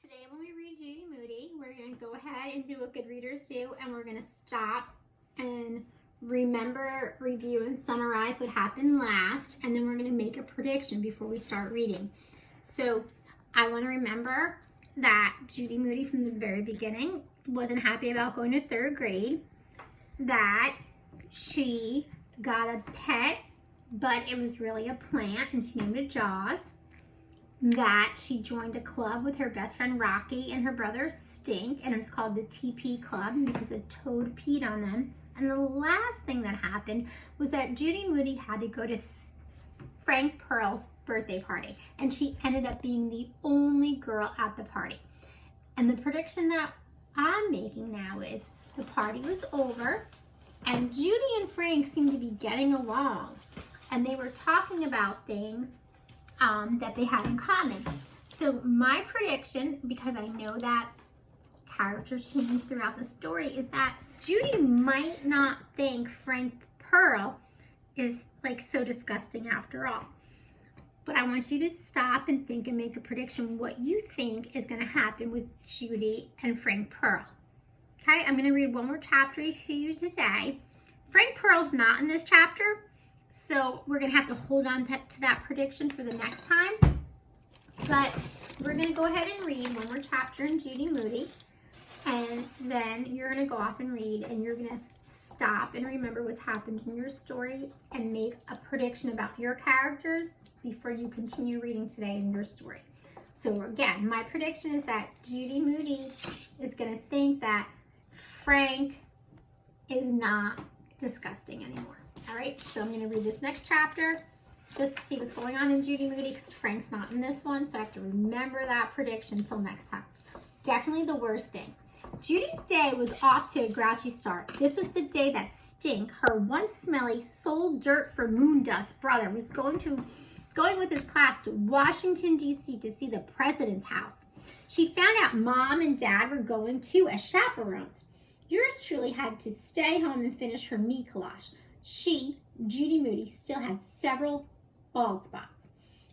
Today when we read Judy Moody, we're going to go ahead and do what good readers do, and we're going to stop and remember, review, and summarize what happened last, and then we're going to make a prediction before we start reading. So I want to remember that Judy Moody from the very beginning wasn't happy about going to third grade, that she got a pet, but it was really a plant, and she named it Jaws. That she joined a club with her best friend Rocky and her brother Stink, and it was called the TP Club because a toad peed on them. And the last thing that happened was that Judy Moody had to go to Frank Pearl's birthday party, and she ended up being the only girl at the party. And the prediction that I'm making now is the party was over, and Judy and Frank seemed to be getting along, and they were talking about things that they had in common. So my prediction, because I know that characters change throughout the story, is that Judy might not think Frank Pearl is like so disgusting after all. But I want you to stop and think and make a prediction what you think is going to happen with Judy and Frank Pearl. Okay, I'm going to read one more chapter to you today. Frank Pearl's not in this chapter, so we're going to have to hold on to that prediction for the next time. But we're going to go ahead and read one more chapter in Judy Moody. And then you're going to go off and read, and you're going to stop and remember what's happened in your story and make a prediction about your characters before you continue reading today in your story. So again, my prediction is that Judy Moody is going to think that Frank is not disgusting anymore. All right, so I'm going to read this next chapter just to see what's going on in Judy Moody because Frank's not in this one, so I have to remember that prediction until next time. Definitely the worst thing. Judy's day was off to a grouchy start. This was the day that Stink, her once smelly, sold dirt for moon dust brother, was going with his class to Washington, D.C. to see the president's house. She found out Mom and Dad were going too as chaperones. Yours truly had to stay home and finish her me collage. She, Judy Moody, still had several bald spots.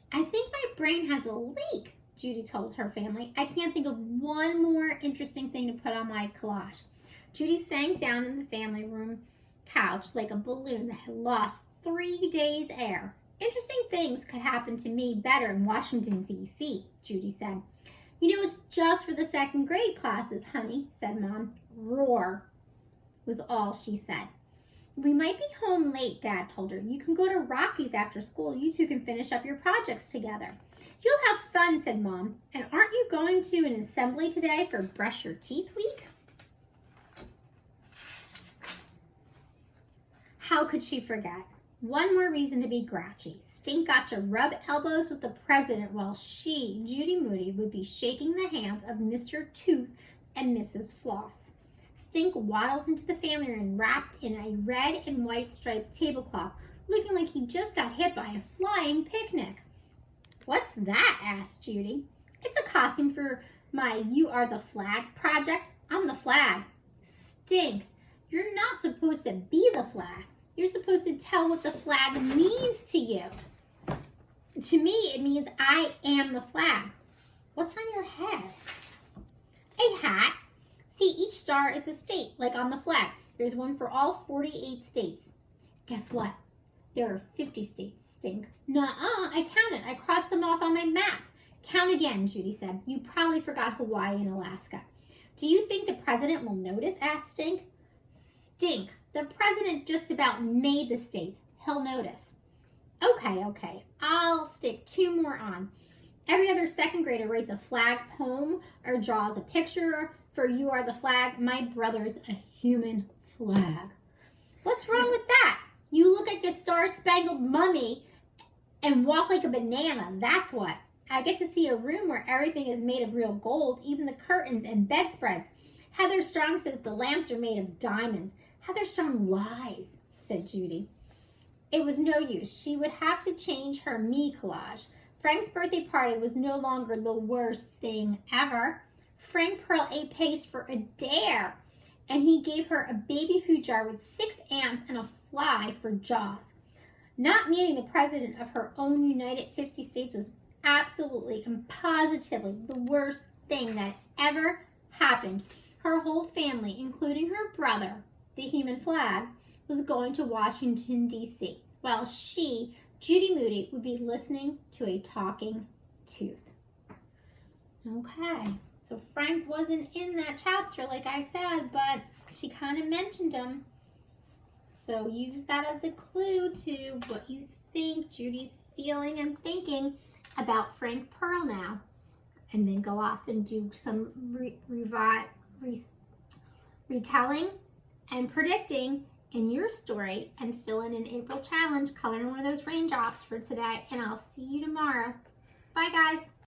I think my brain has a leak, Judy told her family. I can't think of one more interesting thing to put on my collage. Judy sank down in the family room couch like a balloon that had lost 3 days' air. Interesting things could happen to me better in Washington, D.C., Judy said. You know, it's just for the second grade classes, honey, said Mom. Roar was all she said. We might be home late, Dad told her. You can go to Rocky's after school. You two can finish up your projects together. You'll have fun, said Mom. And aren't you going to an assembly today for Brush Your Teeth Week? How could she forget? One more reason to be grouchy. Stink got to rub elbows with the president while she, Judy Moody, would be shaking the hands of Mr. Tooth and Mrs. Floss. Stink waddled into the family room wrapped in a red and white striped tablecloth, looking like he just got hit by a flying picnic. What's that? Asked Judy. It's a costume for my You Are the Flag project. I'm the flag. Stink, you're not supposed to be the flag. You're supposed to tell what the flag means to you. To me, it means I am the flag. What's on your head? A hat. See, each star is a state, like on the flag. There's one for all 48 states. Guess what? There are 50 states, Stink. Nuh-uh, I counted. I crossed them off on my map. Count again, Judy said. You probably forgot Hawaii and Alaska. Do you think the president will notice? Asked Stink. Stink, the president just about made the states. He'll notice. Okay. I'll stick 2 more on. Every other second grader writes a flag poem or draws a picture for You Are the Flag. My brother's a human flag. What's wrong with that? You look like a star-spangled mummy and walk like a banana. That's what. I get to see a room where everything is made of real gold, even the curtains and bedspreads. Heather Strong says the lamps are made of diamonds. Heather Strong lies, said Judy. It was no use. She would have to change her me collage. Frank's birthday party was no longer the worst thing ever. Frank Pearl ate paste for a dare, and he gave her a baby food jar with 6 ants and a fly for Jaws. Not meeting the president of her own United 50 States was absolutely and positively the worst thing that ever happened. Her whole family, including her brother, the human flag, was going to Washington, D.C. While she, Judy Moody, would be listening to a talking tooth. Okay, so Frank wasn't in that chapter, like I said, but she kind of mentioned him. So use that as a clue to what you think Judy's feeling and thinking about Frank Pearl now. And then go off and do some retelling and predicting in your story and fill in an April challenge, color in one of those raindrops for today. And I'll see you tomorrow. Bye, guys.